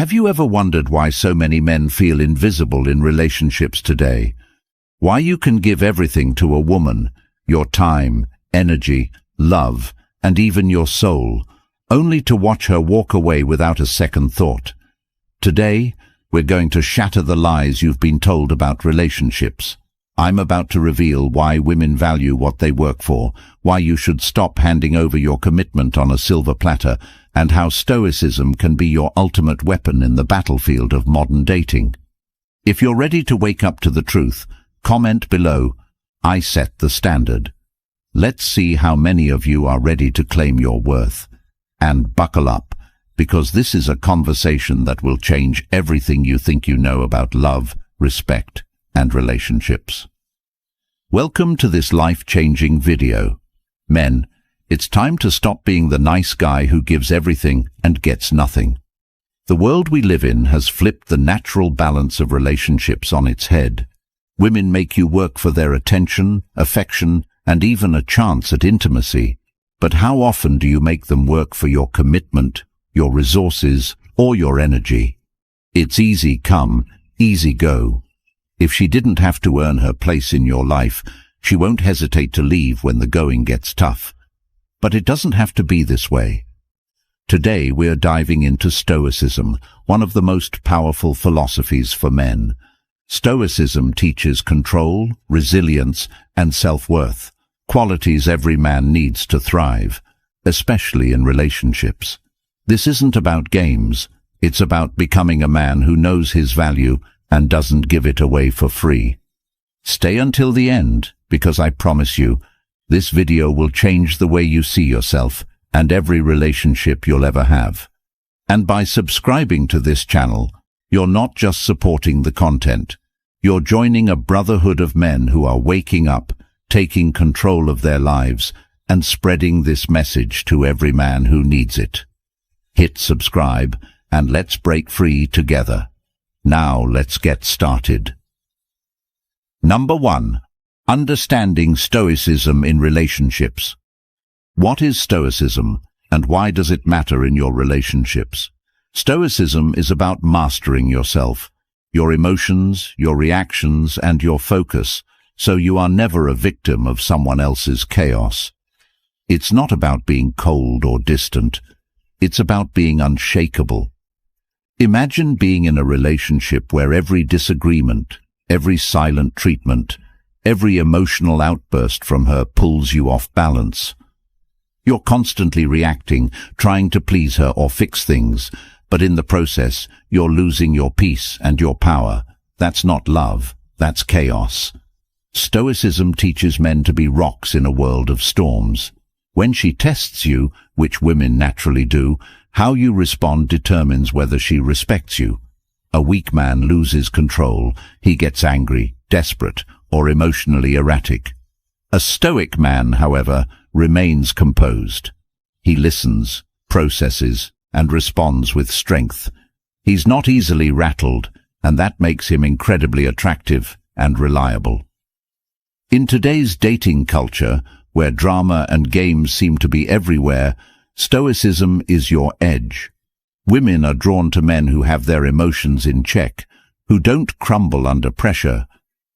Have you ever wondered why so many men feel invisible in relationships today? Why you can give everything to a woman, your time, energy, love, and even your soul, only to watch her walk away without a second thought. Today, we're going to shatter the lies you've been told about relationships. I'm about to reveal why women value what they work for, why you should stop handing over your commitment on a silver platter, and how Stoicism can be your ultimate weapon in the battlefield of modern dating. If you're ready to wake up to the truth, comment below, "I set the standard." Let's see how many of you are ready to claim your worth. And buckle up, because this is a conversation that will change everything you think you know about love, respect, and relationships. Welcome to this life-changing video. Men, it's time to stop being the nice guy who gives everything and gets nothing. The world we live in has flipped the natural balance of relationships on its head. Women make you work for their attention, affection, and even a chance at intimacy. But how often do you make them work for your commitment, your resources, or your energy? It's easy come, easy go. If she didn't have to earn her place in your life, she won't hesitate to leave when the going gets tough. But it doesn't have to be this way. Today we're diving into Stoicism, one of the most powerful philosophies for men. Stoicism teaches control, resilience, and self-worth, qualities every man needs to thrive, especially in relationships. This isn't about games, it's about becoming a man who knows his value and doesn't give it away for free. Stay until the end, because I promise you, this video will change the way you see yourself and every relationship you'll ever have. And by subscribing to this channel, you're not just supporting the content, you're joining a brotherhood of men who are waking up, taking control of their lives, and spreading this message to every man who needs it. Hit subscribe, and let's break free together. Now let's get started. Number 1. Understanding Stoicism in relationships. What is Stoicism, and why does it matter in your relationships? Stoicism is about mastering yourself, your emotions, your reactions, and your focus, so you are never a victim of someone else's chaos. It's not about being cold or distant. It's about being unshakable. Imagine being in a relationship where every disagreement, every silent treatment, every emotional outburst from her pulls you off balance. You're constantly reacting, trying to please her or fix things, but in the process, you're losing your peace and your power. That's not love, that's chaos. Stoicism teaches men to be rocks in a world of storms. When she tests you, which women naturally do, how you respond determines whether she respects you. A weak man loses control. He gets angry, desperate, or emotionally erratic. A stoic man, however, remains composed. He listens, processes, and responds with strength. He's not easily rattled, and that makes him incredibly attractive and reliable. In today's dating culture, where drama and games seem to be everywhere, Stoicism is your edge. Women are drawn to men who have their emotions in check, who don't crumble under pressure,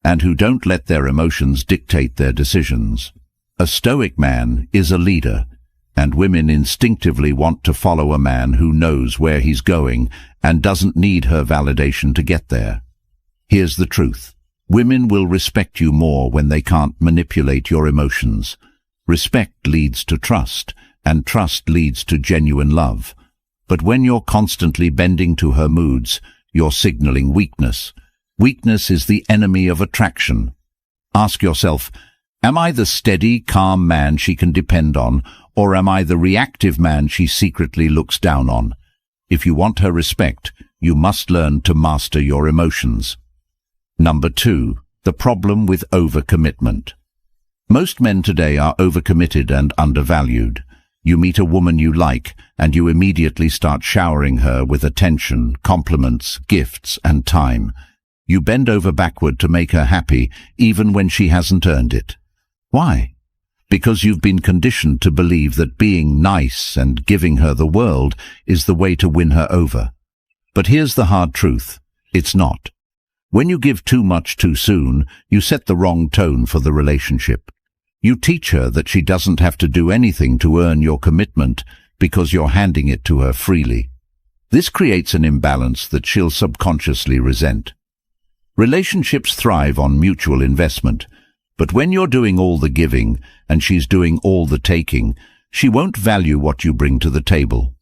and who don't let their emotions dictate their decisions. A stoic man is a leader, and women instinctively want to follow a man who knows where he's going and doesn't need her validation to get there. Here's the truth. Women will respect you more when they can't manipulate your emotions. Respect leads to trust, and trust leads to genuine love. But when you're constantly bending to her moods, you're signaling weakness. Weakness is the enemy of attraction. Ask yourself, am I the steady, calm man she can depend on, or am I the reactive man she secretly looks down on? If you want her respect, you must learn to master your emotions. Number 2. The problem with overcommitment. Most men today are overcommitted and undervalued. You meet a woman you like, and you immediately start showering her with attention, compliments, gifts, and time. You bend over backward to make her happy, even when she hasn't earned it. Why? Because you've been conditioned to believe that being nice and giving her the world is the way to win her over. But here's the hard truth. It's not. When you give too much too soon, you set the wrong tone for the relationship. You teach her that she doesn't have to do anything to earn your commitment because you're handing it to her freely. This creates an imbalance that she'll subconsciously resent. Relationships thrive on mutual investment, but when you're doing all the giving and she's doing all the taking, she won't value what you bring to the table.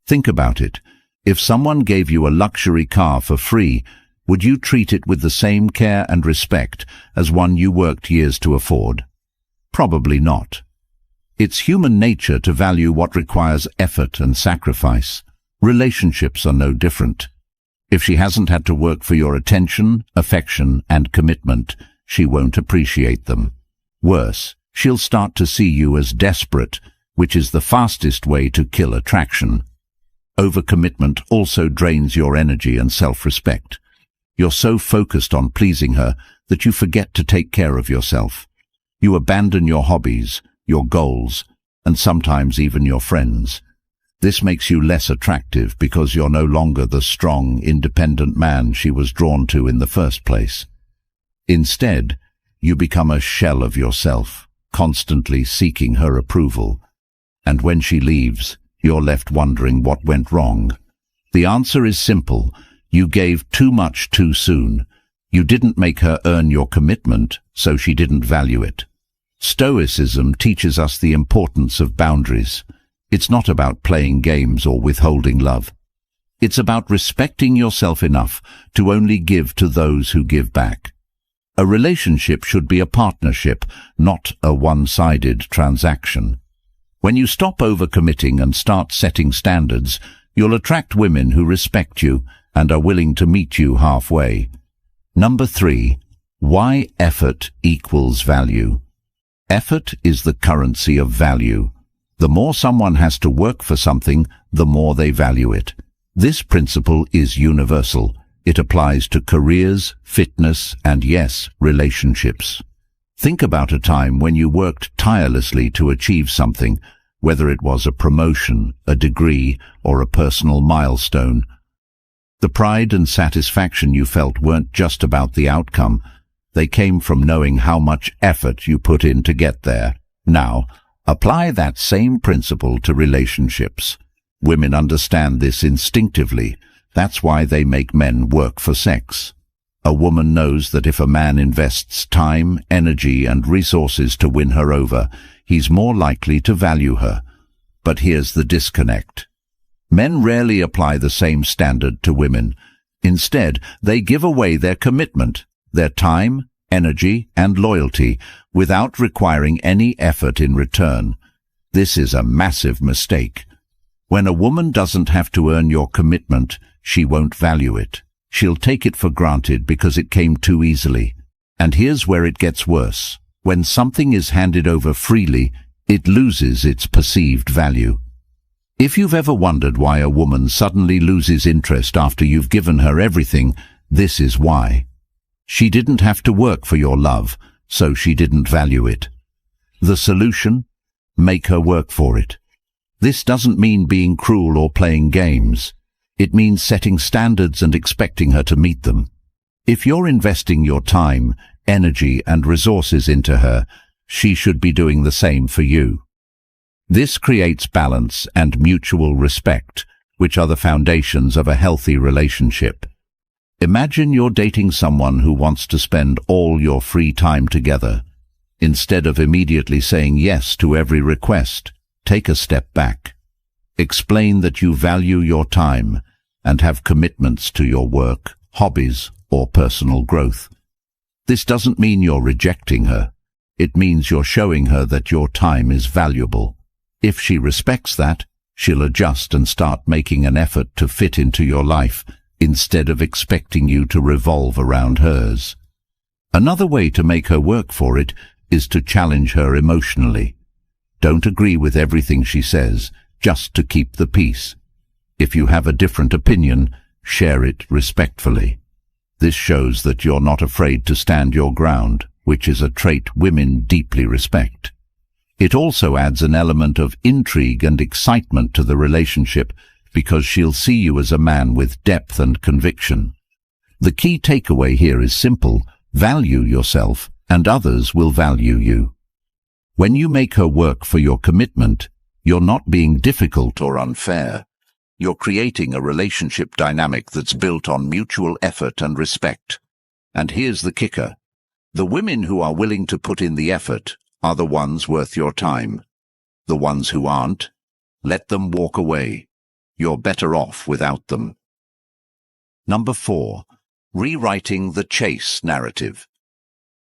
Think about it. If someone gave you a luxury car for free, would you treat it with the same care and respect as one you worked years to afford? Probably not. It's human nature to value what requires effort and sacrifice. Relationships are no different. If she hasn't had to work for your attention, affection, and commitment, she won't appreciate them. Worse, she'll start to see you as desperate, which is the fastest way to kill attraction. Overcommitment also drains your energy and self-respect. You're so focused on pleasing her that you forget to take care of yourself. You abandon your hobbies, your goals, and sometimes even your friends. This makes you less attractive because you're no longer the strong, independent man she was drawn to in the first place. Instead, you become a shell of yourself, constantly seeking her approval. And when she leaves, you're left wondering what went wrong. The answer is simple. You gave too much too soon. You didn't make her earn your commitment, so she didn't value it. Stoicism teaches us the importance of boundaries. It's not about playing games or withholding love. It's about respecting yourself enough to only give to those who give back. A relationship should be a partnership, not a one-sided transaction. When you stop overcommitting and start setting standards, you'll attract women who respect you and are willing to meet you halfway. Number 3. Why effort equals value. Effort is the currency of value. The more someone has to work for something, the more they value it. This principle is universal. It applies to careers, fitness, and yes, relationships. Think about a time when you worked tirelessly to achieve something, whether it was a promotion, a degree, or a personal milestone. The pride and satisfaction you felt weren't just about the outcome. They came from knowing how much effort you put in to get there. Now, apply that same principle to relationships. Women understand this instinctively. That's why they make men work for sex. A woman knows that if a man invests time, energy, and resources to win her over, he's more likely to value her. But here's the disconnect. Men rarely apply the same standard to women. Instead, they give away their commitment, their time, energy, and loyalty without requiring any effort in return. This is a massive mistake. When a woman doesn't have to earn your commitment, she won't value it. She'll take it for granted because it came too easily. And here's where it gets worse. When something is handed over freely, it loses its perceived value. If you've ever wondered why a woman suddenly loses interest after you've given her everything, this is why. She didn't have to work for your love, so she didn't value it. The solution? Make her work for it. This doesn't mean being cruel or playing games. It means setting standards and expecting her to meet them. If you're investing your time, energy, and resources into her, she should be doing the same for you. This creates balance and mutual respect, which are the foundations of a healthy relationship. Imagine you're dating someone who wants to spend all your free time together. Instead of immediately saying yes to every request, take a step back. Explain that you value your time and have commitments to your work, hobbies, or personal growth. This doesn't mean you're rejecting her. It means you're showing her that your time is valuable. If she respects that, she'll adjust and start making an effort to fit into your life instead of expecting you to revolve around hers. Another way to make her work for it is to challenge her emotionally. Don't agree with everything she says, just to keep the peace. If you have a different opinion, share it respectfully. This shows that you're not afraid to stand your ground, which is a trait women deeply respect. It also adds an element of intrigue and excitement to the relationship because she'll see you as a man with depth and conviction. The key takeaway here is simple: value yourself, and others will value you. When you make her work for your commitment, you're not being difficult or unfair. You're creating a relationship dynamic that's built on mutual effort and respect. And here's the kicker: the women who are willing to put in the effort are the ones worth your time. The ones who aren't, let them walk away. You're better off without them. Number 4. Rewriting the chase narrative.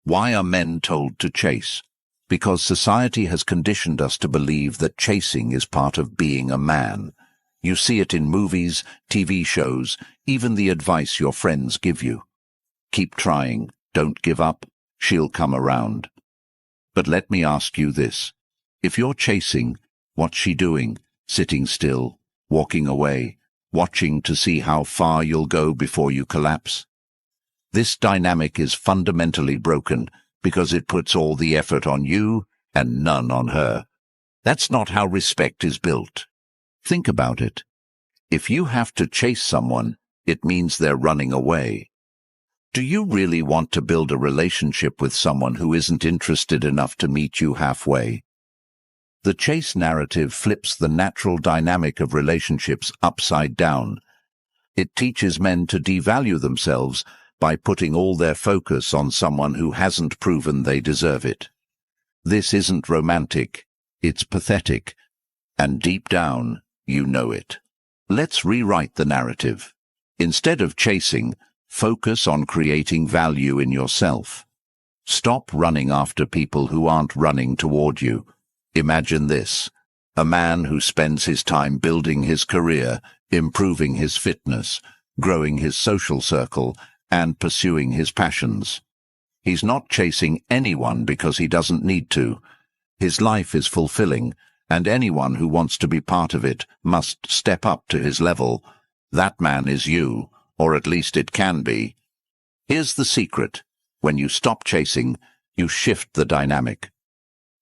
Why are men told to chase? Because society has conditioned us to believe that chasing is part of being a man. You see it in movies, TV shows, even the advice your friends give you. Keep trying, don't give up, she'll come around. But let me ask you this: if you're chasing, what's she doing? Sitting still, walking away, watching to see how far you'll go before you collapse? This dynamic is fundamentally broken because it puts all the effort on you and none on her. That's not how respect is built. Think about it. If you have to chase someone, it means they're running away. Do you really want to build a relationship with someone who isn't interested enough to meet you halfway? The chase narrative flips the natural dynamic of relationships upside down. It teaches men to devalue themselves by putting all their focus on someone who hasn't proven they deserve it. This isn't romantic, it's pathetic, and deep down, you know it. Let's rewrite the narrative. Instead of chasing, focus on creating value in yourself. Stop running after people who aren't running toward you. Imagine this: a man who spends his time building his career, improving his fitness, growing his social circle, and pursuing his passions. He's not chasing anyone because he doesn't need to. His life is fulfilling, and anyone who wants to be part of it must step up to his level. That man is you, or at least it can be. Here's the secret: when you stop chasing, you shift the dynamic.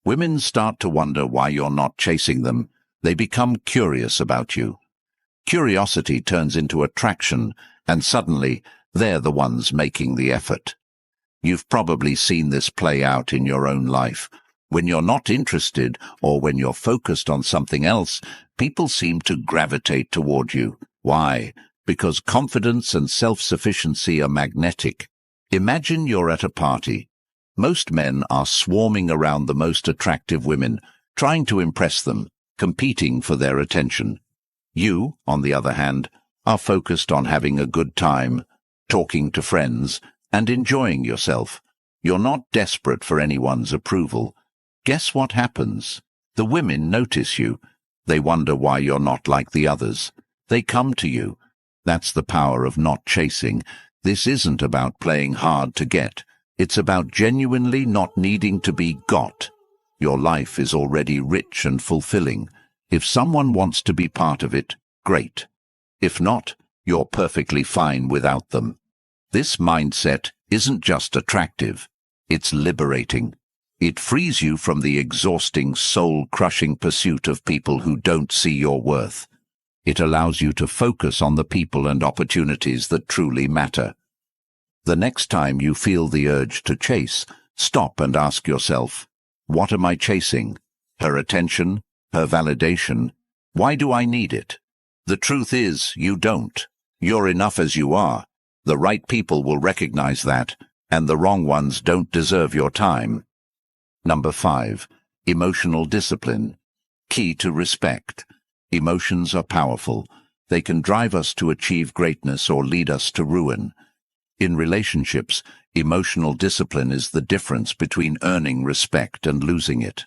Women start to wonder why you're not chasing them. They become curious about you. Curiosity turns into attraction, and suddenly they're the ones making the effort. You've probably seen this play out in your own life. When you're not interested, or when you're focused on something else, people seem to gravitate toward you. Why? Because confidence and self-sufficiency are magnetic. Imagine you're at a party. Most men are swarming around the most attractive women, trying to impress them, competing for their attention. You, on the other hand, are focused on having a good time, talking to friends, and enjoying yourself. You're not desperate for anyone's approval. Guess what happens? The women notice you. They wonder why you're not like the others. They come to you. That's the power of not chasing. This isn't about playing hard to get. It's about genuinely not needing to be got. Your life is already rich and fulfilling. If someone wants to be part of it, great. If not, you're perfectly fine without them. This mindset isn't just attractive, it's liberating. It frees you from the exhausting, soul-crushing pursuit of people who don't see your worth. It allows you to focus on the people and opportunities that truly matter. The next time you feel the urge to chase, stop and ask yourself, what am I chasing? Her attention? Her validation? Why do I need it? The truth is, you don't. You're enough as you are. The right people will recognize that, and the wrong ones don't deserve your time. Number 5. Emotional discipline. Key to respect. Emotions are powerful. They can drive us to achieve greatness or lead us to ruin. In relationships, emotional discipline is the difference between earning respect and losing it.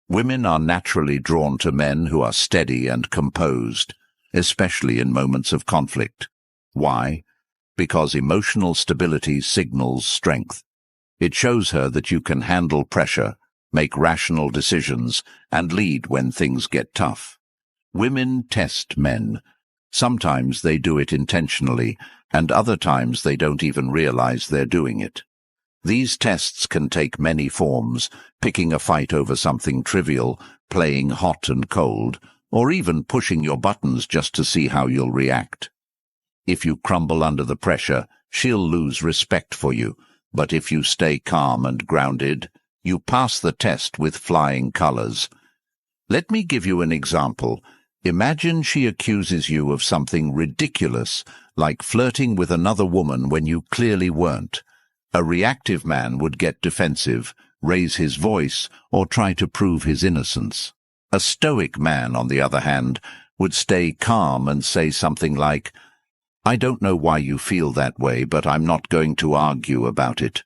Women are naturally drawn to men who are steady and composed, especially in moments of conflict. Why? Because emotional stability signals strength. It shows her that you can handle pressure, make rational decisions, and lead when things get tough. Women test men. Sometimes they do it intentionally, and other times they don't even realize they're doing it. These tests can take many forms: picking a fight over something trivial, playing hot and cold, or even pushing your buttons just to see how you'll react. If you crumble under the pressure, she'll lose respect for you, but if you stay calm and grounded, you pass the test with flying colors. Let me give you an example. Imagine she accuses you of something ridiculous, like flirting with another woman when you clearly weren't. A reactive man would get defensive, raise his voice, or try to prove his innocence. A stoic man, on the other hand, would stay calm and say something like, "I don't know why you feel that way, but I'm not going to argue about it."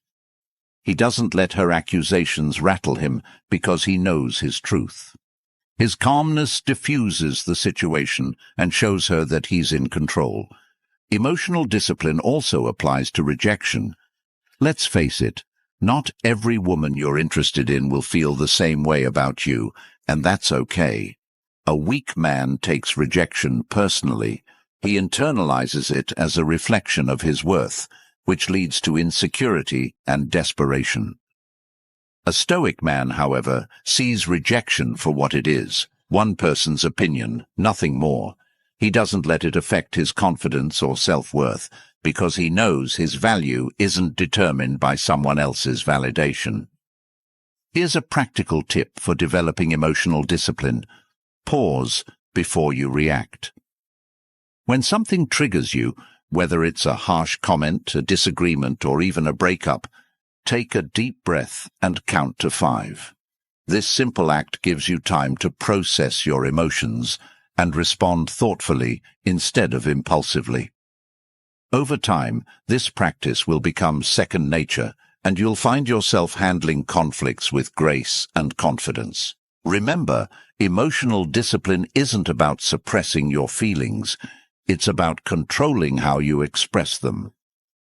He doesn't let her accusations rattle him because he knows his truth. His calmness diffuses the situation and shows her that he's in control. Emotional discipline also applies to rejection. Let's face it, not every woman you're interested in will feel the same way about you, and that's okay. A weak man takes rejection personally. He internalizes it as a reflection of his worth, which leads to insecurity and desperation. A stoic man, however, sees rejection for what it is, one person's opinion, nothing more. He doesn't let it affect his confidence or self-worth, because he knows his value isn't determined by someone else's validation. Here's a practical tip for developing emotional discipline. Pause before you react. When something triggers you, whether it's a harsh comment, a disagreement, or even a breakup, take a deep breath and count to 5. This simple act gives you time to process your emotions and respond thoughtfully instead of impulsively. Over time, this practice will become second nature, and you'll find yourself handling conflicts with grace and confidence. Remember, emotional discipline isn't about suppressing your feelings. It's about controlling how you express them.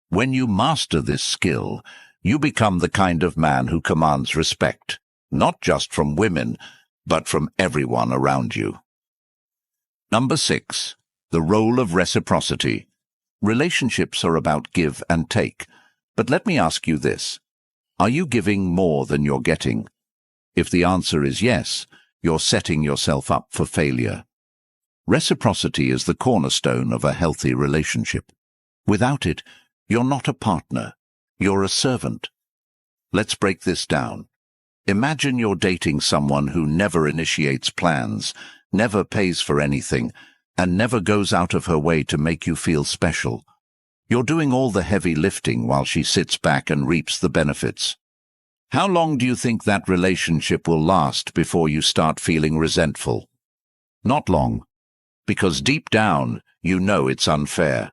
When you master this skill, you become the kind of man who commands respect, not just from women, but from everyone around you. Number 6. The role of reciprocity. Relationships are about give and take. But let me ask you this. Are you giving more than you're getting? If the answer is yes, you're setting yourself up for failure. Reciprocity is the cornerstone of a healthy relationship. Without it, you're not a partner. You're a servant. Let's break this down. Imagine you're dating someone who never initiates plans, never pays for anything, and never goes out of her way to make you feel special. You're doing all the heavy lifting while she sits back and reaps the benefits. How long do you think that relationship will last before you start feeling resentful? Not long, because deep down you know it's unfair.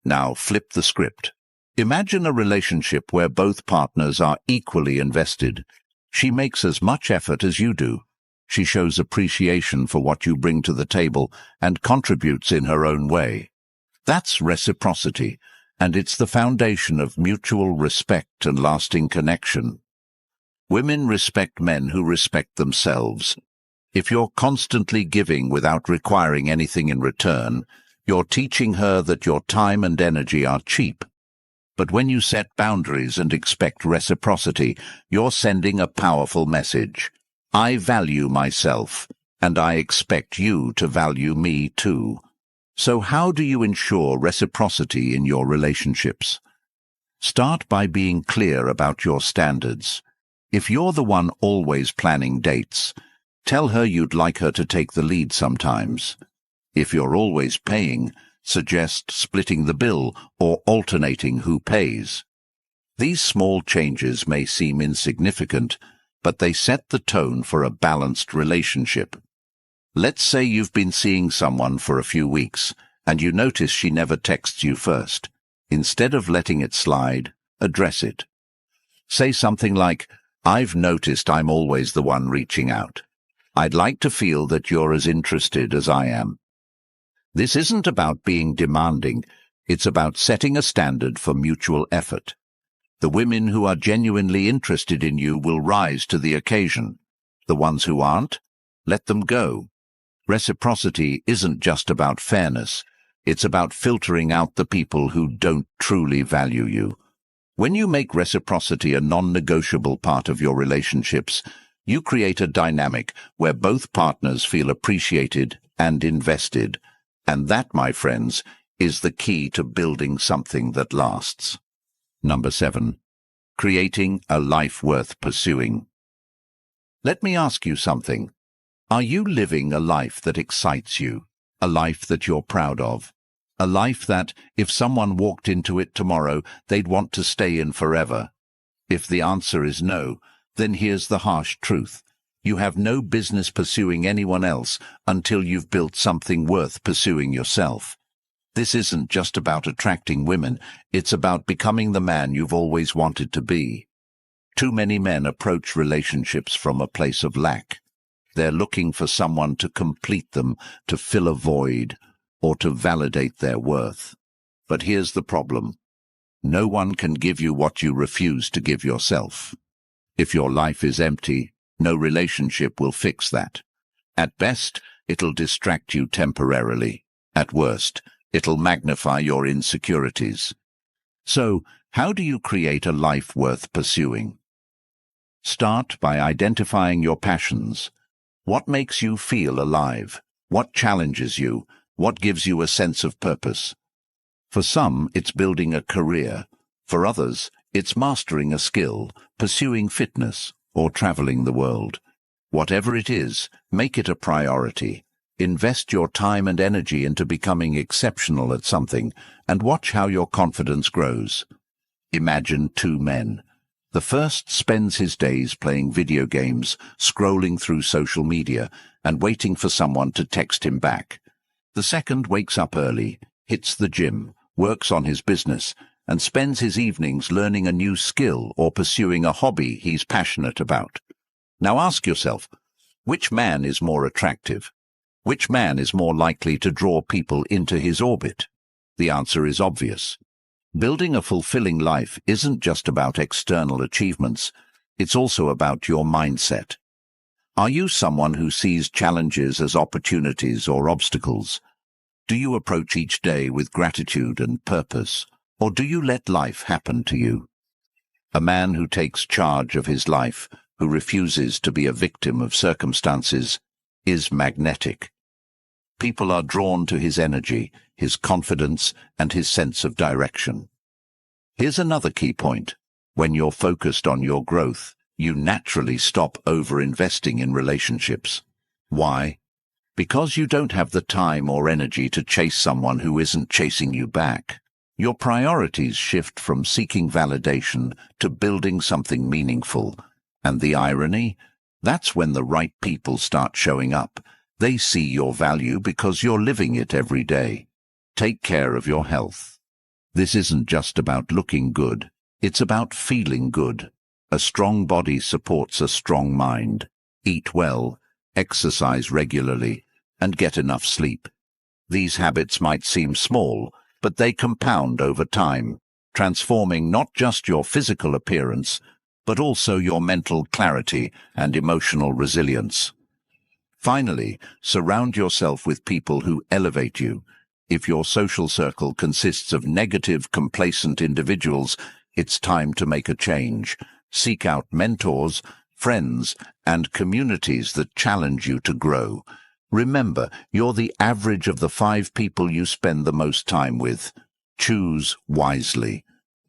Now flip the script. Imagine a relationship where both partners are equally invested. She makes as much effort as you do. She shows appreciation for what you bring to the table and contributes in her own way. That's reciprocity, and it's the foundation of mutual respect and lasting connection. Women respect men who respect themselves. If you're constantly giving without requiring anything in return, you're teaching her that your time and energy are cheap. But when you set boundaries and expect reciprocity, you're sending a powerful message. I value myself, and I expect you to value me too. So how do you ensure reciprocity in your relationships? Start by being clear about your standards. If you're the one always planning dates, tell her you'd like her to take the lead sometimes. If you're always paying, suggest splitting the bill or alternating who pays. These small changes may seem insignificant, but they set the tone for a balanced relationship. Let's say you've been seeing someone for a few weeks, and you notice she never texts you first. Instead of letting it slide, address it. Say something like, "I've noticed I'm always the one reaching out. I'd like to feel that you're as interested as I am." This isn't about being demanding, it's about setting a standard for mutual effort. The women who are genuinely interested in you will rise to the occasion. The ones who aren't, let them go. Reciprocity isn't just about fairness, it's about filtering out the people who don't truly value you. When you make reciprocity a non-negotiable part of your relationships, You create a dynamic where both partners feel appreciated and invested. And that, my friends, is the key to building something that lasts. Number 7. Creating a life worth pursuing. Let me ask you something. Are you living a life that excites you? A life that you're proud of? A life that, if someone walked into it tomorrow, they'd want to stay in forever? If the answer is no, then here's the harsh truth. You have no business pursuing anyone else until you've built something worth pursuing yourself. This isn't just about attracting women, it's about becoming the man you've always wanted to be. Too many men approach relationships from a place of lack. They're looking for someone to complete them, to fill a void, or to validate their worth. But here's the problem. No one can give you what you refuse to give yourself. If your life is empty, no relationship will fix that. At best, it'll distract you temporarily. At worst, it'll magnify your insecurities. So, how do you create a life worth pursuing? Start by identifying your passions. What makes you feel alive? What challenges you? What gives you a sense of purpose? For some, it's building a career. For others, it's mastering a skill, pursuing fitness, or traveling the world. Whatever it is, make it a priority. Invest your time and energy into becoming exceptional at something, and watch how your confidence grows. Imagine 2 men. The first spends his days playing video games, scrolling through social media, and waiting for someone to text him back. The second wakes up early, hits the gym, works on his business, and spends his evenings learning a new skill or pursuing a hobby he's passionate about. Now ask yourself, which man is more attractive? Which man is more likely to draw people into his orbit? The answer is obvious. Building a fulfilling life isn't just about external achievements, it's also about your mindset. Are you someone who sees challenges as opportunities or obstacles? Do you approach each day with gratitude and purpose, or do you let life happen to you? A man who takes charge of his life, who refuses to be a victim of circumstances, is magnetic. People are drawn to his energy, his confidence, and his sense of direction. Here's another key point. When you're focused on your growth, you naturally stop over-investing in relationships. Why? Because you don't have the time or energy to chase someone who isn't chasing you back. Your priorities shift from seeking validation to building something meaningful. And the irony? That's when the right people start showing up. They see your value because you're living it every day. Take care of your health. This isn't just about looking good. It's about feeling good. A strong body supports a strong mind. Eat well, exercise regularly, and get enough sleep. These habits might seem small, but they compound over time, transforming not just your physical appearance, but also your mental clarity and emotional resilience. Finally, surround yourself with people who elevate you. If your social circle consists of negative, complacent individuals, it's time to make a change. Seek out mentors, friends, and communities that challenge you to grow. Remember, you're the average of the 5 people you spend the most time with. Choose wisely.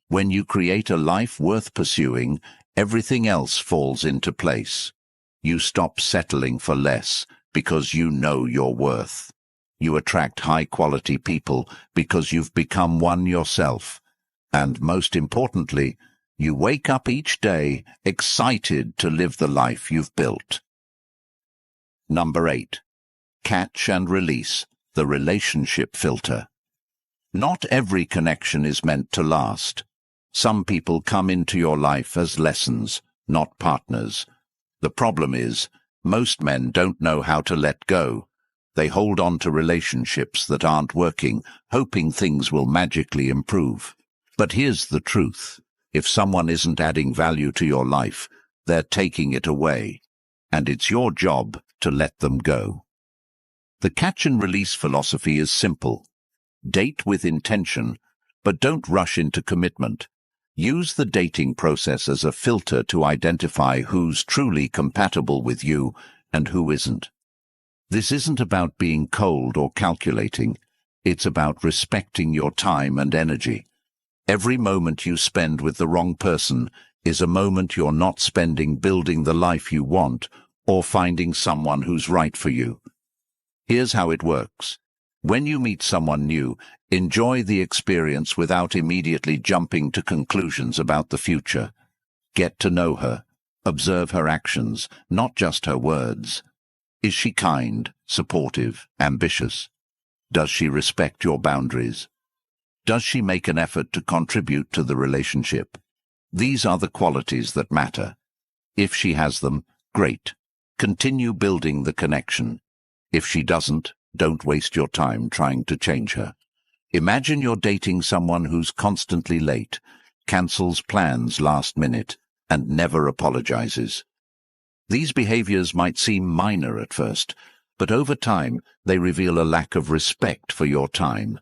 When you create a life worth pursuing, everything else falls into place. You stop settling for less because you know your worth. You attract high-quality people because you've become one yourself. And most importantly, you wake up each day excited to live the life you've built. Number 8. Catch and release, the relationship filter. Not every connection is meant to last. Some people come into your life as lessons, not partners. The problem is, most men don't know how to let go. They hold on to relationships that aren't working, hoping things will magically improve. But here's the truth. If someone isn't adding value to your life, they're taking it away. And it's your job to let them go. The catch-and-release philosophy is simple. Date with intention, but don't rush into commitment. Use the dating process as a filter to identify who's truly compatible with you and who isn't. This isn't about being cold or calculating. It's about respecting your time and energy. Every moment you spend with the wrong person is a moment you're not spending building the life you want or finding someone who's right for you. Here's how it works. When you meet someone new, enjoy the experience without immediately jumping to conclusions about the future. Get to know her. Observe her actions, not just her words. Is she kind, supportive, ambitious? Does she respect your boundaries? Does she make an effort to contribute to the relationship? These are the qualities that matter. If she has them, great. Continue building the connection. If she doesn't, don't waste your time trying to change her. Imagine you're dating someone who's constantly late, cancels plans last minute, and never apologizes. These behaviors might seem minor at first, but over time they reveal a lack of respect for your time.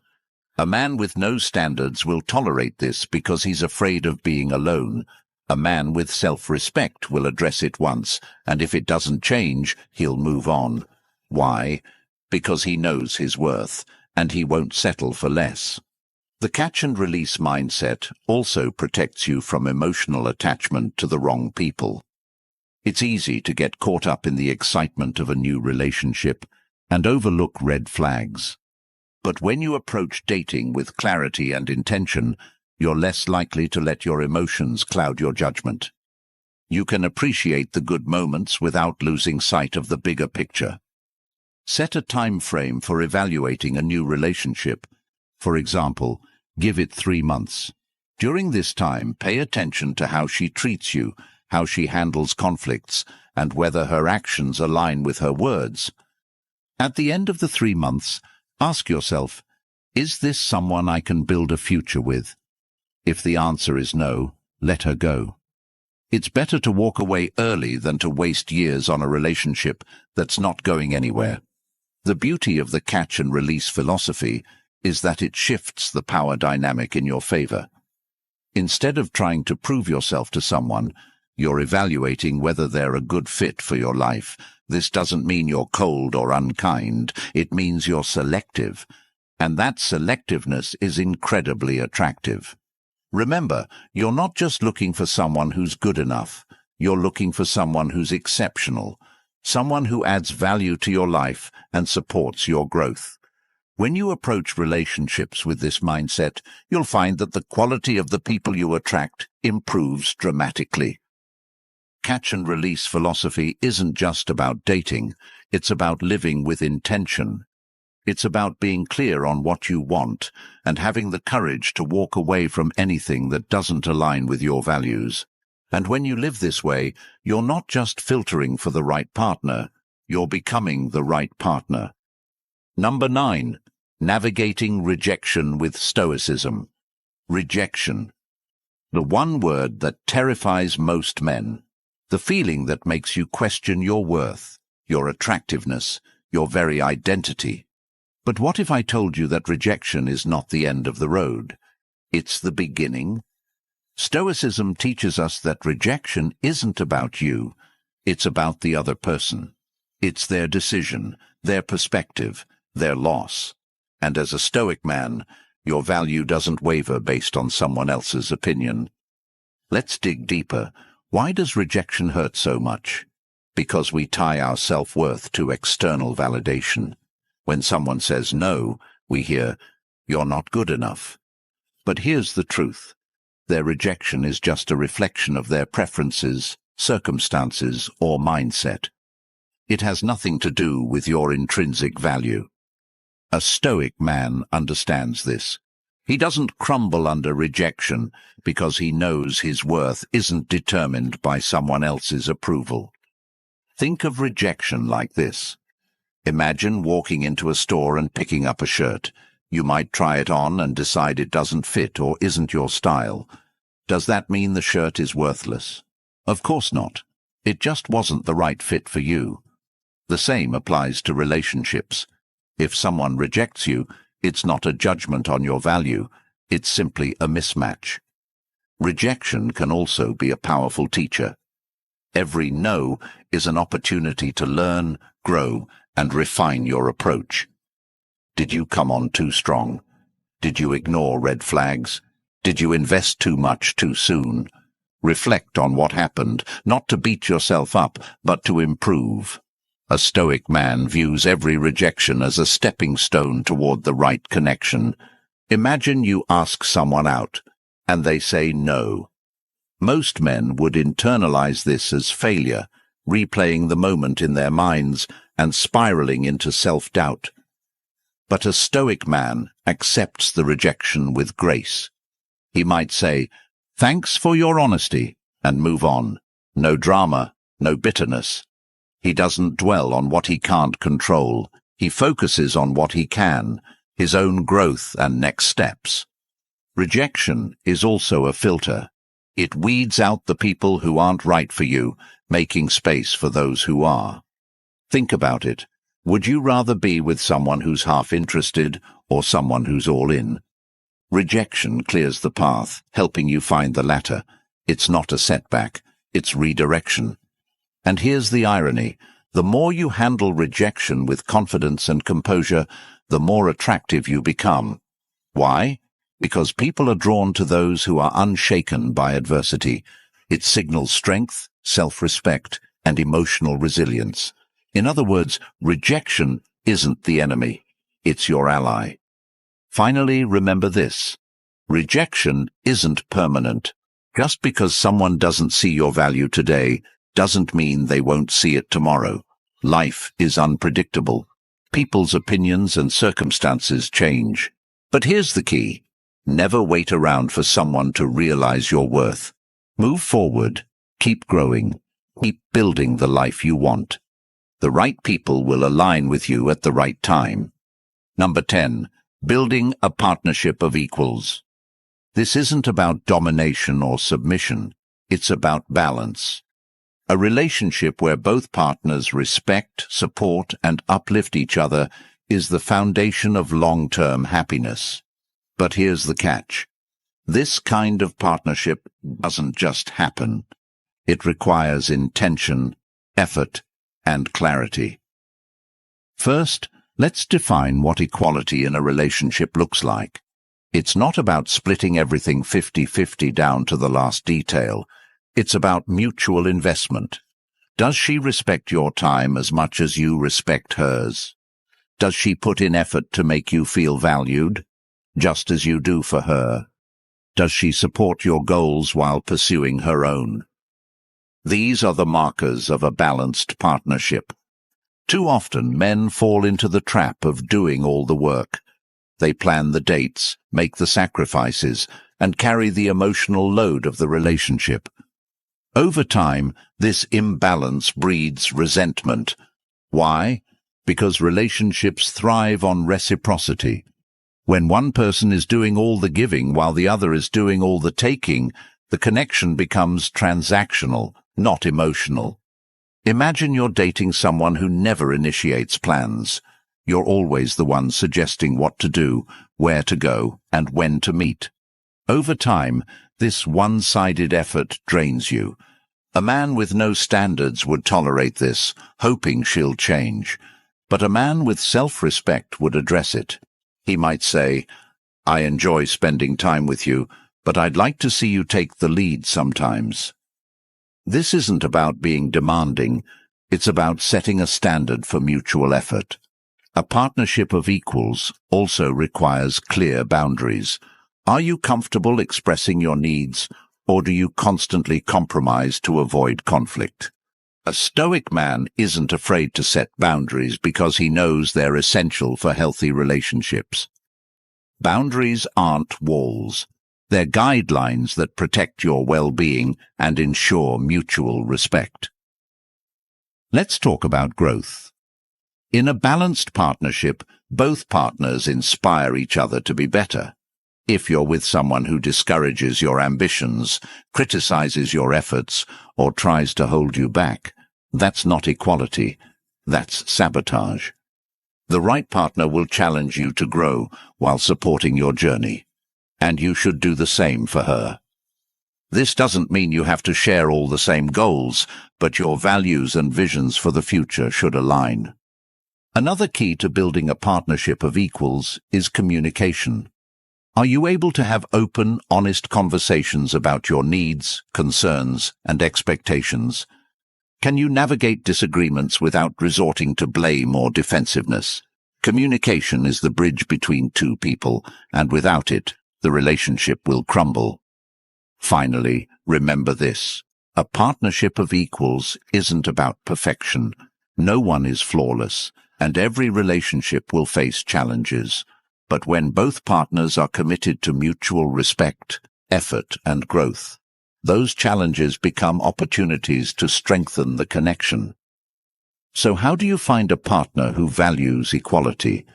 A man with no standards will tolerate this because he's afraid of being alone. A man with self-respect will address it once, and if it doesn't change, he'll move on. Why? Because he knows his worth, and he won't settle for less. The catch-and-release mindset also protects you from emotional attachment to the wrong people. It's easy to get caught up in the excitement of a new relationship and overlook red flags. But when you approach dating with clarity and intention, you're less likely to let your emotions cloud your judgment. You can appreciate the good moments without losing sight of the bigger picture. Set a time frame for evaluating a new relationship. For example, give it 3 months. During this time, pay attention to how she treats you, how she handles conflicts, and whether her actions align with her words. At the end of the 3 months, ask yourself, is this someone I can build a future with? If the answer is no, let her go. It's better to walk away early than to waste years on a relationship that's not going anywhere. The beauty of the catch-and-release philosophy is that it shifts the power dynamic in your favor. Instead of trying to prove yourself to someone, you're evaluating whether they're a good fit for your life. This doesn't mean you're cold or unkind. It means you're selective. And that selectiveness is incredibly attractive. Remember, you're not just looking for someone who's good enough. You're looking for someone who's exceptional. Someone who adds value to your life and supports your growth. When you approach relationships with this mindset, you'll find that the quality of the people you attract improves dramatically. Catch-and-release philosophy isn't just about dating, it's about living with intention. It's about being clear on what you want and having the courage to walk away from anything that doesn't align with your values. And when you live this way, you're not just filtering for the right partner, you're becoming the right partner. Number 9. Navigating rejection with Stoicism. Rejection. The one word that terrifies most men. The feeling that makes you question your worth, your attractiveness, your very identity. But what if I told you that rejection is not the end of the road? It's the beginning. Stoicism teaches us that rejection isn't about you, it's about the other person. It's their decision, their perspective, their loss. And as a Stoic man, your value doesn't waver based on someone else's opinion. Let's dig deeper. Why does rejection hurt so much? Because we tie our self-worth to external validation. When someone says no, we hear, "You're not good enough." But here's the truth. Their rejection is just a reflection of their preferences, circumstances, or mindset. It has nothing to do with your intrinsic value. A Stoic man understands this. He doesn't crumble under rejection because he knows his worth isn't determined by someone else's approval. Think of rejection like this. Imagine walking into a store and picking up a shirt. You might try it on and decide it doesn't fit or isn't your style. Does that mean the shirt is worthless? Of course not. It just wasn't the right fit for you. The same applies to relationships. If someone rejects you, it's not a judgment on your value. It's simply a mismatch. Rejection can also be a powerful teacher. Every no is an opportunity to learn, grow, and refine your approach. Did you come on too strong? Did you ignore red flags? Did you invest too much too soon? Reflect on what happened, not to beat yourself up, but to improve. A Stoic man views every rejection as a stepping stone toward the right connection. Imagine you ask someone out, and they say no. Most men would internalize this as failure, replaying the moment in their minds and spiraling into self-doubt. But a Stoic man accepts the rejection with grace. He might say, "Thanks for your honesty," and move on. No drama, no bitterness. He doesn't dwell on what he can't control. He focuses on what he can, his own growth and next steps. Rejection is also a filter. It weeds out the people who aren't right for you, making space for those who are. Think about it. Would you rather be with someone who's half interested or someone who's all in? Rejection clears the path, helping you find the latter. It's not a setback, it's redirection. And here's the irony. The more you handle rejection with confidence and composure, the more attractive you become. Why? Because people are drawn to those who are unshaken by adversity. It signals strength, self-respect, and emotional resilience. In other words, rejection isn't the enemy, it's your ally. Finally, remember this. Rejection isn't permanent. Just because someone doesn't see your value today doesn't mean they won't see it tomorrow. Life is unpredictable. People's opinions and circumstances change. But here's the key. Never wait around for someone to realize your worth. Move forward. Keep growing. Keep building the life you want. The right people will align with you at the right time. Number 10. Building a partnership of equals. This isn't about domination or submission. It's about balance. A relationship where both partners respect, support, and uplift each other is the foundation of long-term happiness. But here's the catch. This kind of partnership doesn't just happen. It requires intention, effort, and clarity. First, let's define what equality in a relationship looks like. It's not about splitting everything 50-50 down to the last detail. It's about mutual investment. Does she respect your time as much as you respect hers? Does she put in effort to make you feel valued, just as you do for her? Does she support your goals while pursuing her own? These are the markers of a balanced partnership. Too often, men fall into the trap of doing all the work. They plan the dates, make the sacrifices, and carry the emotional load of the relationship. Over time, this imbalance breeds resentment. Why? Because relationships thrive on reciprocity. When one person is doing all the giving while the other is doing all the taking, the connection becomes transactional, not emotional. Imagine you're dating someone who never initiates plans. You're always the one suggesting what to do, where to go, and when to meet. Over time, this one-sided effort drains you. A man with no standards would tolerate this, hoping she'll change. But a man with self-respect would address it. He might say, "I enjoy spending time with you, but I'd like to see you take the lead sometimes." This isn't about being demanding, it's about setting a standard for mutual effort. A partnership of equals also requires clear boundaries. Are you comfortable expressing your needs, or do you constantly compromise to avoid conflict? A Stoic man isn't afraid to set boundaries because he knows they're essential for healthy relationships. Boundaries aren't walls. They're guidelines that protect your well-being and ensure mutual respect. Let's talk about growth. In a balanced partnership, both partners inspire each other to be better. If you're with someone who discourages your ambitions, criticizes your efforts, or tries to hold you back, that's not equality, that's sabotage. The right partner will challenge you to grow while supporting your journey. And you should do the same for her. This doesn't mean you have to share all the same goals, but your values and visions for the future should align. Another key to building a partnership of equals is communication. Are you able to have open, honest conversations about your needs, concerns, and expectations? Can you navigate disagreements without resorting to blame or defensiveness? Communication is the bridge between two people, and without it, the relationship will crumble. Finally, remember this. A partnership of equals isn't about perfection. No one is flawless, and every relationship will face challenges. But when both partners are committed to mutual respect, effort, and growth, those challenges become opportunities to strengthen the connection. So how do you find a partner who values equality?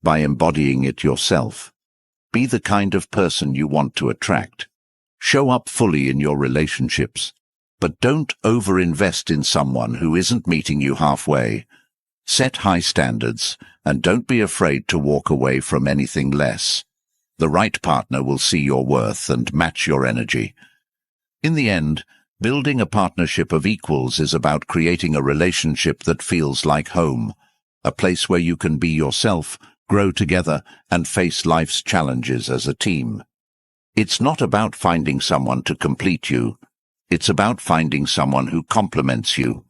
By embodying it yourself. Be the kind of person you want to attract. Show up fully in your relationships, but don't over-invest in someone who isn't meeting you halfway. Set high standards, and don't be afraid to walk away from anything less. The right partner will see your worth and match your energy. In the end, building a partnership of equals is about creating a relationship that feels like home, a place where you can be yourself, grow together, and face life's challenges as a team. It's not about finding someone to complete you. It's about finding someone who complements you.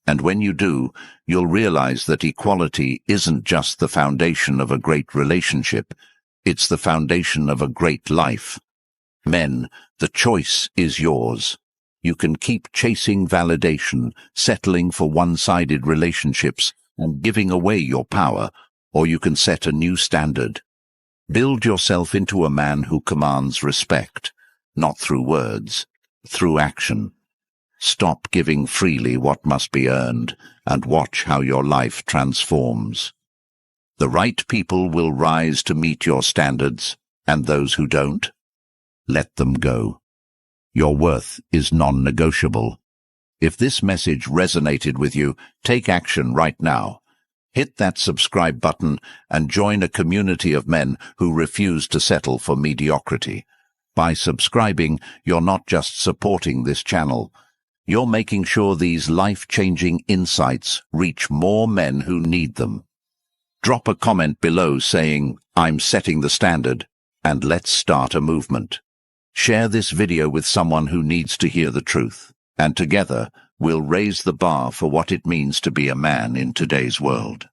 And when you do, you'll realize that equality isn't just the foundation of a great relationship, it's the foundation of a great life. Men, the choice is yours. You can keep chasing validation, settling for one-sided relationships, and giving away your power, or you can set a new standard. Build yourself into a man who commands respect, not through words, through action. Stop giving freely what must be earned, and watch how your life transforms. The right people will rise to meet your standards, and those who don't, let them go. Your worth is non-negotiable. If this message resonated with you, take action right now. Hit that subscribe button and join a community of men who refuse to settle for mediocrity. By subscribing, you're not just supporting this channel. You're making sure these life-changing insights reach more men who need them. Drop a comment below saying, "I'm setting the standard," and let's start a movement. Share this video with someone who needs to hear the truth, and together we'll raise the bar for what it means to be a man in today's world.